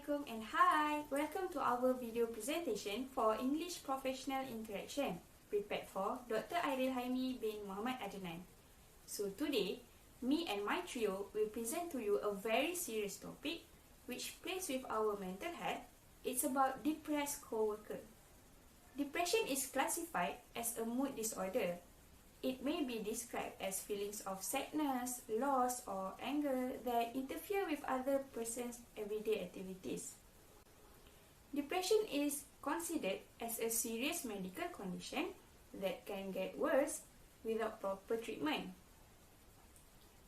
Assalamualaikum and hi! Welcome to our video presentation for English Professional Interaction prepared for Dr. Airil Haimi bin Muhammad Adnan. So today, me and my trio will present to you a very serious topic which plays with our mental health. It's about depressed coworker. Depression is classified as a mood disorder. It may be described as feelings of sadness, loss, or anger that interfere with other person's everyday activities. Depression is considered as a serious medical condition that can get worse without proper treatment.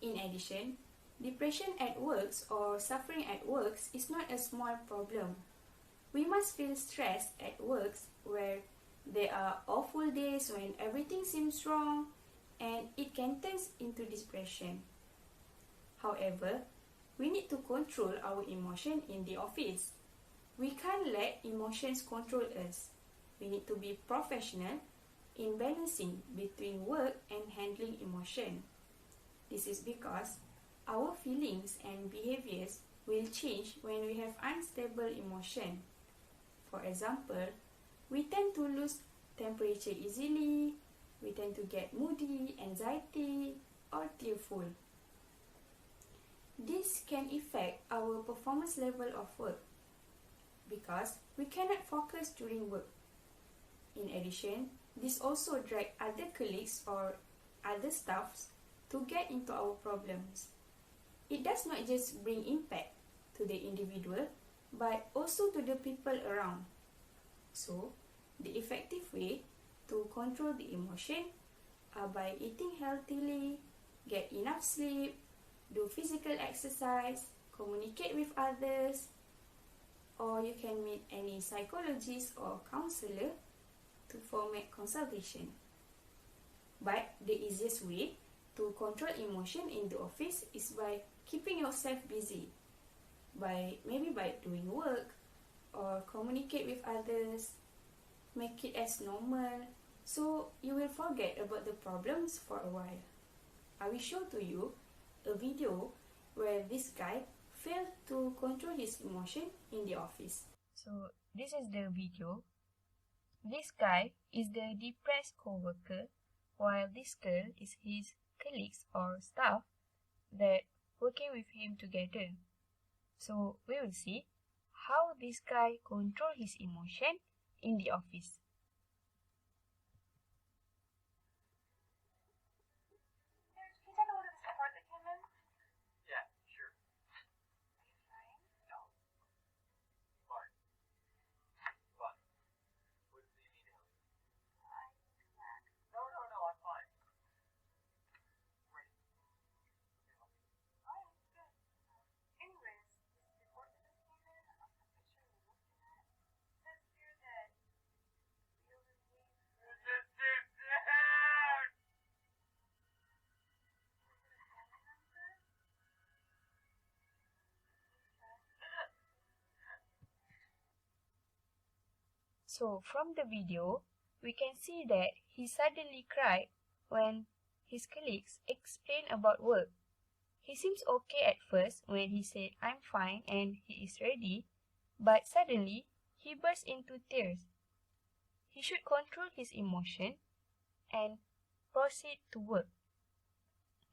In addition, depression at work or suffering at work is not a small problem. We must feel stressed at work where there are awful days when everything seems wrong and it can turn into depression. However, we need to control our emotion in the office. We can't let emotions control us. We need to be professional in balancing between work and handling emotion. This is because our feelings and behaviors will change when we have unstable emotion. For example, we tend to lose temperature easily, we tend to get moody, anxiety, or tearful. This can affect our performance level of work because we cannot focus during work. In addition, this also drags other colleagues or other staffs to get into our problems. It does not just bring impact to the individual, but also to the people around. So, the effective way to control the emotion are by eating healthily, get enough sleep, do physical exercise, communicate with others, or you can meet any psychologist or counselor for consultation. But the easiest way to control emotion in the office is by keeping yourself busy, maybe by doing work or communicate with others. Make it as normal, so you will forget about the problems for a while. I will show to you a video where this guy failed to control his emotion in the office. So this is the video. This guy is the depressed coworker, while this girl is his colleagues or staff that working with him together. So we will see how this guy control his emotion in the office. Can you take a look at this report that came in? Yeah, sure. Are you fine? No. Fine. Fine. What do you need help? I need to relax. No, I'm fine. Great. Okay, help me. Alright, good. Anyways, this report that just came in, I'm pretty sure you're looking at. It says here that we will need So from the video, we can see that he suddenly cried when his colleagues explained about work. He seems okay at first when he said, "I'm fine," and he is ready, but suddenly he burst into tears. He should control his emotion and proceed to work.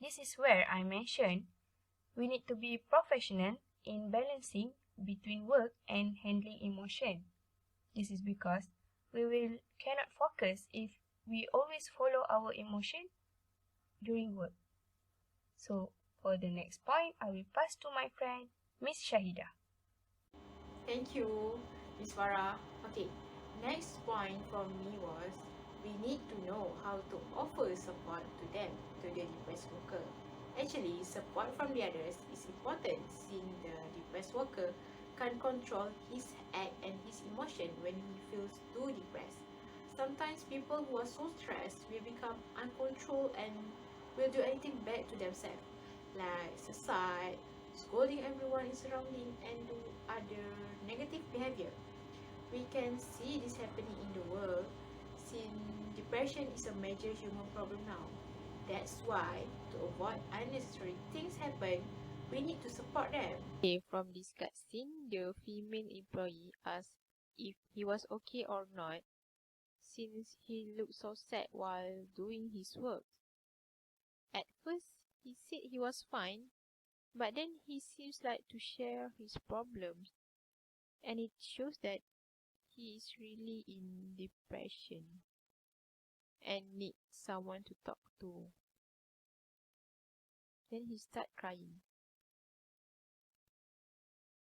This is where I mentioned we need to be professional in balancing between work and handling emotion. This is because we cannot focus if we always follow our emotion during work. So for the next point, I will pass to my friend, Miss Shahidah. Thank you, Miss Farah. Okay, next point from me was we need to know how to offer support to them, to the depressed worker. Actually, support from the others is important since the depressed worker can't control his act and his emotion when he feels too depressed. Sometimes people who are so stressed will become uncontrolled and will do anything bad to themselves, like suicide, scolding everyone in surrounding, and do other negative behavior. We can see this happening in the world since depression is a major human problem now. That's why, to avoid unnecessary things happen, we need to support them. Okay, from this cutscene, the female employee asked if he was okay or not since he looked so sad while doing his work. At first, he said he was fine, but then he seems like to share his problems, and it shows that he is really in depression and needs someone to talk to. Then he started crying.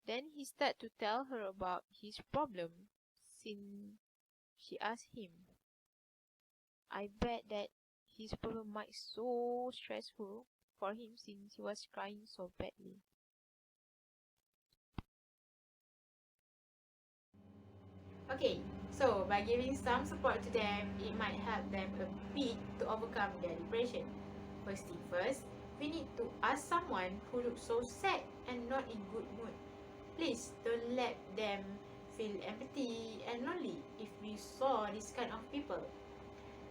Then he started to tell her about his problem since she asked him. I bet that his problem might so stressful for him since he was crying so badly. Okay, so by giving some support to them, it might help them a bit to overcome their depression. First thing first, we need to ask someone who looks so sad and not in good mood. Please don't let them feel empty and lonely if we saw this kind of people.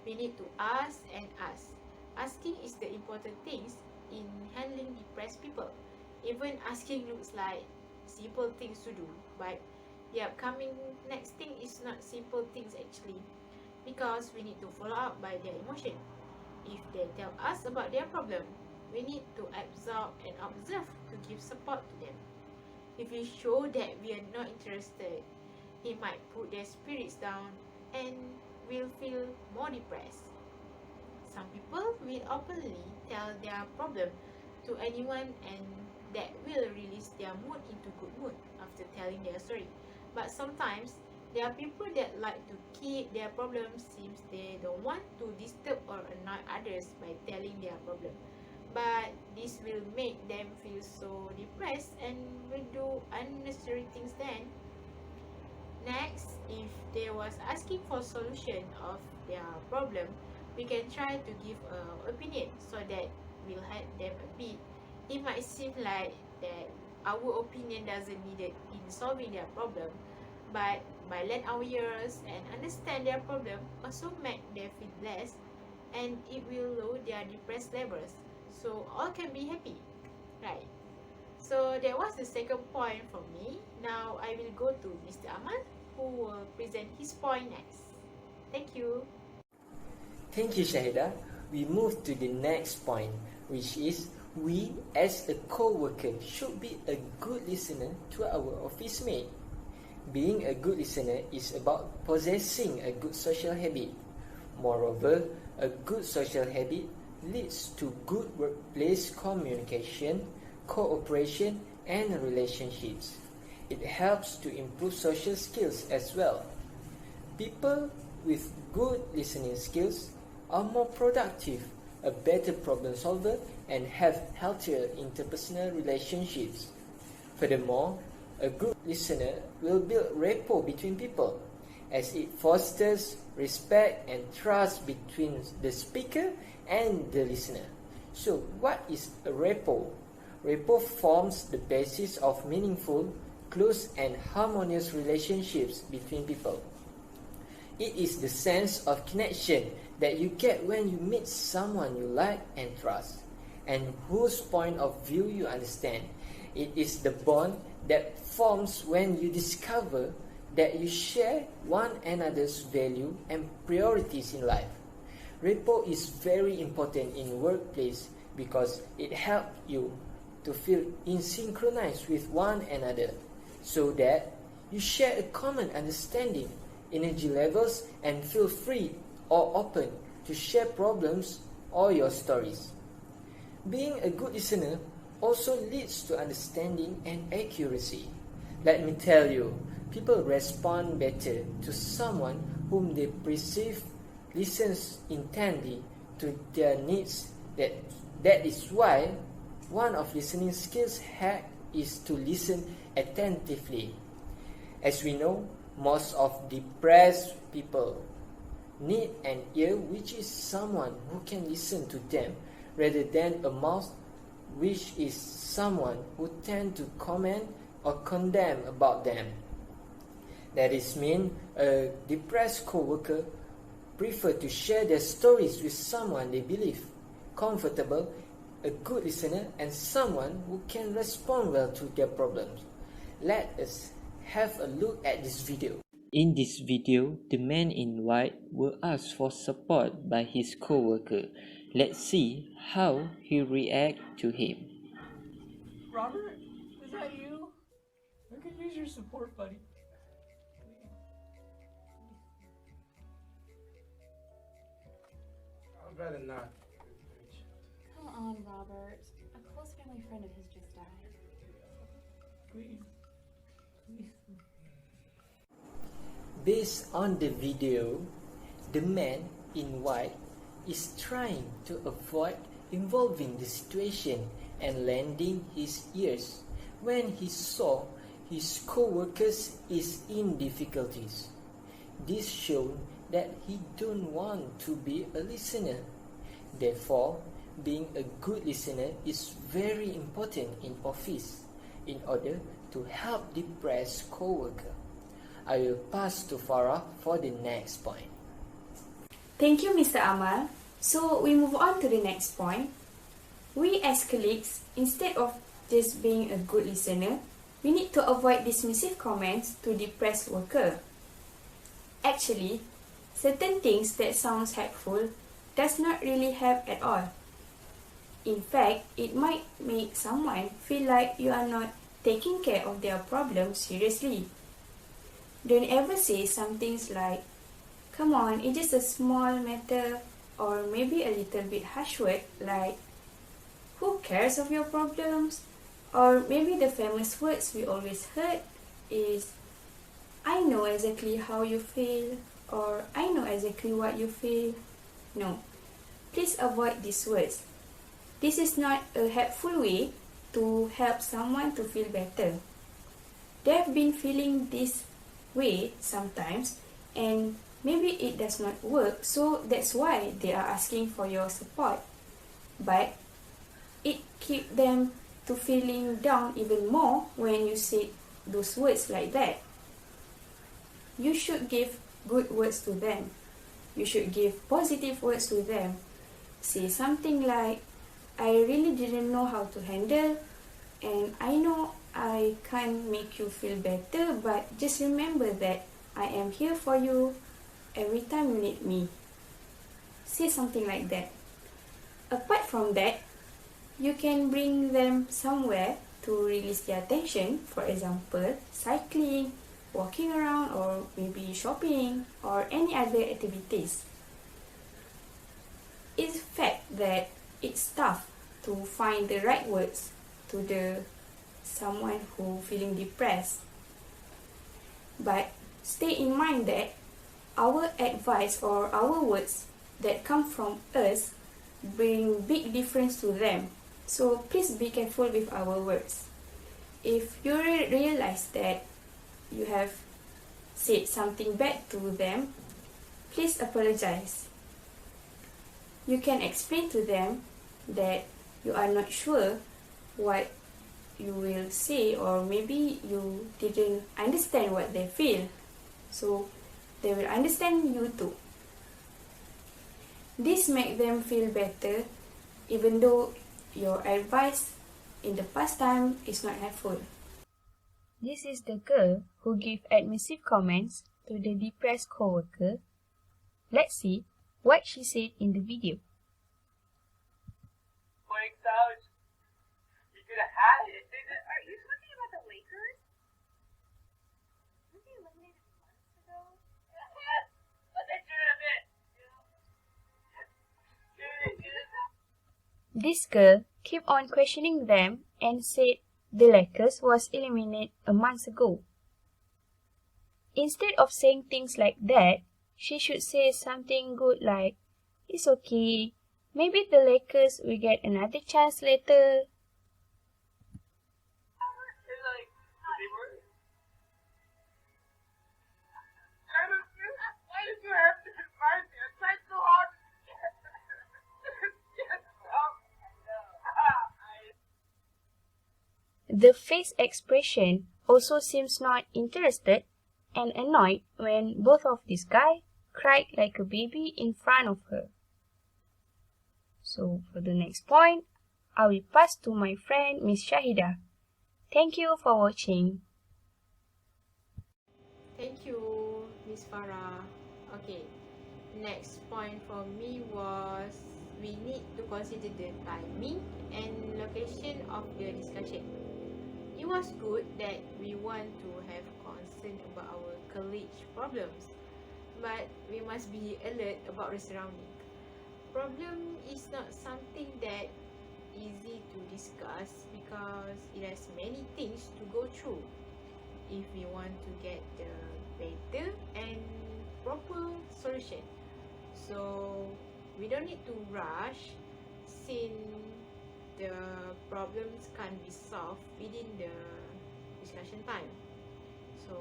We need to ask and ask. Asking is the important things in handling depressed people. Even asking looks like simple things to do, but the upcoming next thing is not simple things actually, because we need to follow up by their emotion. If they tell us about their problem, we need to absorb and observe to give support to them. If we show that we are not interested, it might put their spirits down and will feel more depressed. Some people will openly tell their problem to anyone, and that will release their mood into good mood after telling their story. But sometimes there are people that like to keep their problems since they don't want to disturb or annoy others by telling their problem. But this will make them feel so depressed and will do unnecessary things then. Next, if they was asking for solution of their problem, we can try to give an opinion so that will help them a bit. It might seem like that our opinion doesn't need it in solving their problem, but by lend our ears and understand their problem also make them feel blessed, and it will lower their depressed levels, so all can be happy, right? So that was the second point from me. Now I will go to Mr. Amal, who will present his point next. Thank you. Thank you, Shahidah. We move to the next point, which is we as a co-worker should be a good listener to our office mate. Being a good listener is about possessing a good social habit. Moreover, a good social habit leads to good workplace communication, cooperation, and relationships. It helps to improve social skills as well. People with good listening skills are more productive, a better problem solver, and have healthier interpersonal relationships. Furthermore, a good listener will build rapport between people, as it fosters respect and trust between the speaker and the listener. So, what is a rapport? Rapport forms the basis of meaningful, close and harmonious relationships between people. It is the sense of connection that you get when you meet someone you like and trust, and whose point of view you understand. It is the bond that forms when you discover that you share one another's value and priorities in life. Rapport is very important in workplace because it helps you to feel in synchronized with one another, so that you share a common understanding, energy levels, and feel free or open to share problems or your stories. Being a good listener also leads to understanding and accuracy. Let me tell you, people respond better to someone whom they perceive listens intently to their needs. That is why one of listening skills hack is to listen attentively. As we know, most of depressed people need an ear, which is someone who can listen to them, rather than a mouth, which is someone who tend to comment or condemn about them. That is mean a depressed co-worker prefer to share their stories with someone they believe comfortable a good listener, and someone who can respond well to their problems. Let us have a look at this video. In this video, the man in white will ask for support by his co-worker. Let's see how he reacts to him. Robert, is that you? I could use your support, buddy. I'd rather not. Come on, Robert. A close family friend of his just died. Please. Please. Based on the video, the man in white is trying to avoid involving the situation and lending his ears when he saw his co-workers is in difficulties. This shows that he don't want to be a listener. Therefore, being a good listener is very important in office in order to help depressed co-worker. I will pass to Farah for the next point. Thank you, Mr. Amal. So we move on to the next point. We as colleagues, instead of just being a good listener, we need to avoid dismissive comments to depressed worker. Actually, certain things that sounds helpful does not really help at all. In fact, it might make someone feel like you are not taking care of their problem seriously. Don't ever say some things like, "Come on, it's just a small matter," or maybe a little bit harsh word like, "Who cares of your problems?" Or maybe the famous words we always heard is, "I know exactly how you feel," or "I know exactly what you feel." No, please avoid these words. This is not a helpful way to help someone to feel better. They have been feeling this way sometimes, and maybe it does not work, so that's why they are asking for your support. But it keeps them to feeling down even more when you say those words like that. You should give good words to them. You should give positive words to them. Say something like, "I really didn't know how to handle, and I know I can't make you feel better, but just remember that I am here for you every time you need me." Say something like that. Apart from that, you can bring them somewhere to release their tension, for example, cycling, walking around, or maybe shopping, or any other activities. It's a fact that it's tough to find the right words to the someone who feeling depressed. But stay in mind that our advice or our words that come from us bring big difference to them. So please be careful with our words. If you realize that you have said something bad to them, please apologize. You can explain to them that you are not sure what you will say, or maybe you didn't understand what they feel, so they will understand you too. This makes them feel better even though your advice in the past time is not helpful. This is the girl who gave admissive comments to the depressed coworker. Let's see what she said in the video. Playing Savage. You could have had it. Are you talking about the Lakers? Weren't they eliminated months ago? Yes, but they should have been. This girl kept on questioning them and said the Lakers was eliminated a month ago. Instead of saying things like that, she should say something good like, "It's okay, maybe the Lakers will get another chance later." It's like, they were. Why did you have to advise me? I tried so hard. The face expression also seems not interested and annoyed when both of these guys cried like a baby in front of her. So for the next point, I will pass to my friend Miss Shahidah. Thank you for watching. Thank you, Miss Farah. Okay, next point for me was we need to consider the timing and location of the discussion. It was good that we want to have concern about our colleagues' problems, but we must be alert about the surrounding. Problem is not something that easy to discuss because it has many things to go through if we want to get the better and proper solution. So we don't need to rush since the problems can't be solved within the discussion time. So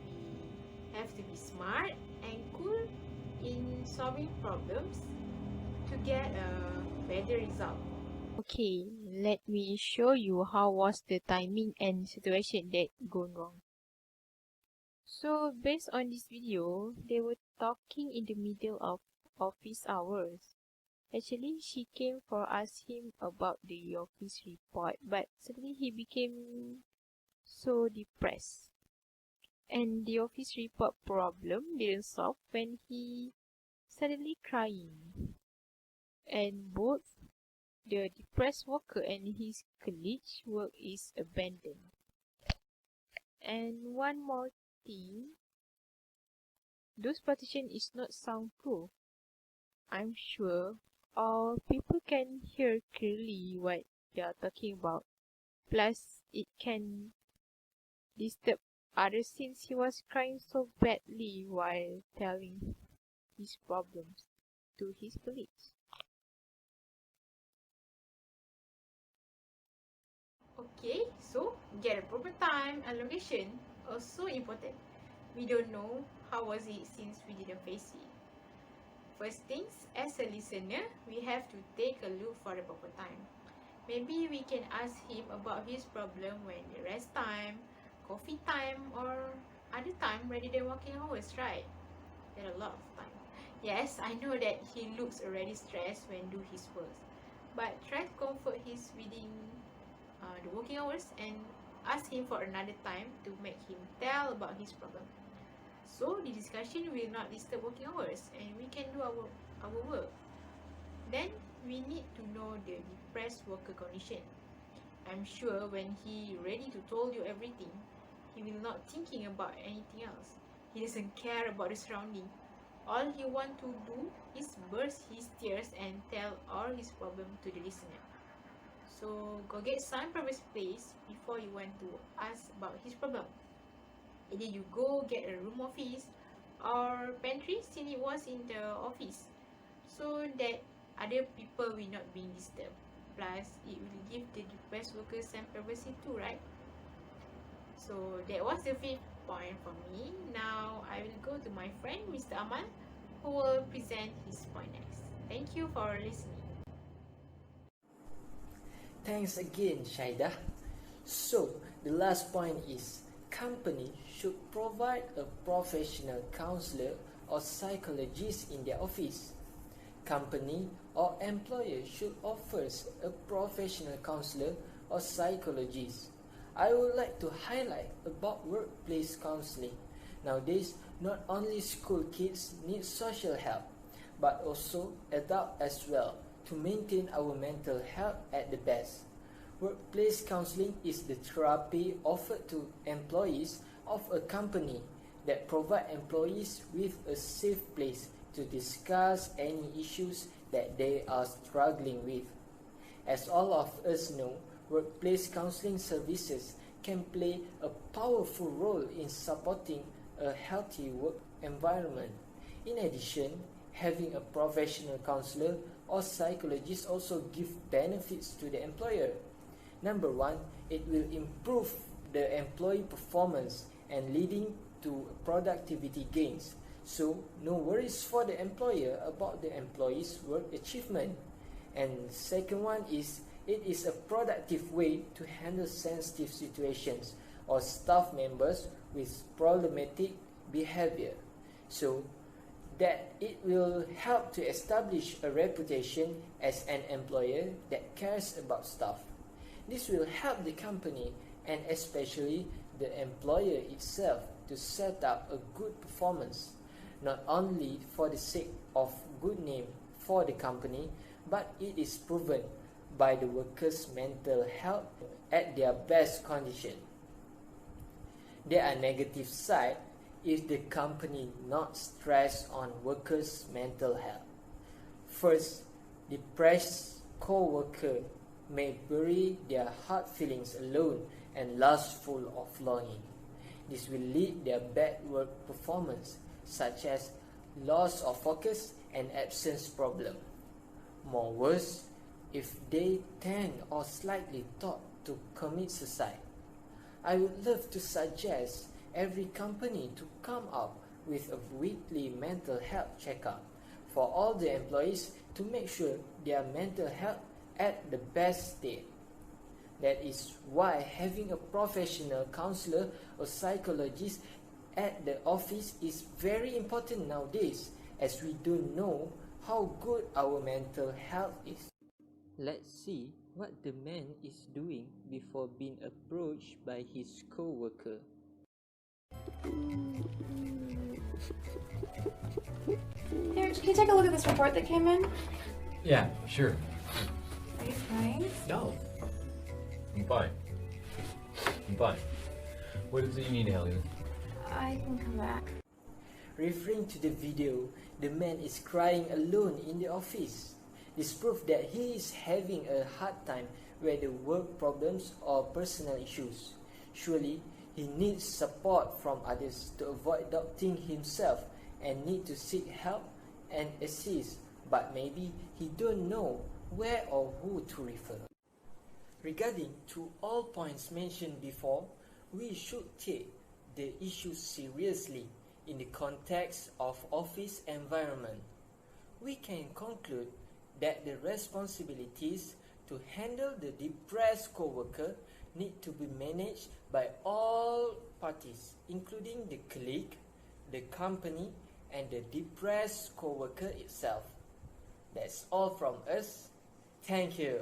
we have to be smart and cool in solving problems to get a better result. Okay, let me show you how was the timing and situation that gone wrong. So based on this video, they were talking in the middle of office hours. Actually, she came for ask him about the office report, but suddenly he became so depressed. And the office report problem didn't solve when he suddenly crying. And both the depressed worker and his colleague's work is abandoned. And one more thing, those partition is not soundproof. I'm sure all people can hear clearly what they are talking about. Plus, it can disturb others since he was crying so badly while telling his problems to his colleagues. Okay, so get a proper time and location also important. We don't know how was it since we didn't face it. First things, as a listener, we have to take a look for the proper time. Maybe we can ask him about his problem when the rest time, coffee time, or other time rather than working hours, right? There are a lot of time. Yes, I know that he looks already stressed when do his work, but try to comfort his within the working hours and ask him for another time to make him tell about his problem. So the discussion will not disturb working hours and we can do our work. Then we need to know the depressed worker condition. I'm sure when he ready to tell you everything, he will not thinking about anything else. He doesn't care about the surrounding. All he want to do is burst his tears and tell all his problem to the listener. So go get some private space before you want to ask about his problem. Either you go get a room office or pantry since it was in the office, so that other people will not be disturbed. Plus, it will give the depressed workers some privacy too, right? So that was the fifth point for me. Now I will go to my friend Mr. Amal, who will present his point next. Thank you for listening. Thanks again, Shahidah. So, the last point is, company should provide a professional counselor or psychologist in their office. Company or employer should offer a professional counselor or psychologist. I would like to highlight about workplace counseling. Nowadays, not only school kids need social help, but also adults as well, to maintain our mental health at the best. Workplace counseling is the therapy offered to employees of a company that provide employees with a safe place to discuss any issues that they are struggling with. As all of us know, workplace counseling services can play a powerful role in supporting a healthy work environment. In addition, having a professional counselor or psychologist also give benefits to the employer. Number one, it will improve the employee performance and leading to productivity gains. So, no worries for the employer about the employee's work achievement. And second one is, it is a productive way to handle sensitive situations or staff members with problematic behavior. So, that it will help to establish a reputation as an employer that cares about staff. This will help the company and especially the employer itself to set up a good performance, not only for the sake of good name for the company, but it is proven by the workers' mental health at their best condition. There are negative sides if the company not stress on workers' mental health. First, depressed co-worker may bury their hard feelings alone and lustful of longing. This will lead their bad work performance, such as loss of focus and absence problem. More worse, if they tend or slightly thought to commit suicide. I would love to suggest every company to come up with a weekly mental health checkup for all the employees to make sure their mental health at the best state. That is why having a professional counselor or psychologist at the office is very important nowadays, as we don't know how good our mental health is. Let's see what the man is doing before being approached by his co-worker. Here, can you take a look at this report that came in? Yeah, sure. Are you fine? No. I'm fine. I'm fine. What is it you need help with? I can come back. Referring to the video, the man is crying alone in the office. This proves that he is having a hard time with the work problems or personal issues. Surely, he needs support from others to avoid doubting himself and need to seek help and assist, but maybe he don't know where or who to refer. Regarding to all points mentioned before, we should take the issue seriously in the context of office environment. We can conclude that the responsibilities to handle the depressed co-worker need to be managed by all parties, including the colleague, the company, and the depressed co-worker itself. That's all from us. Thank you.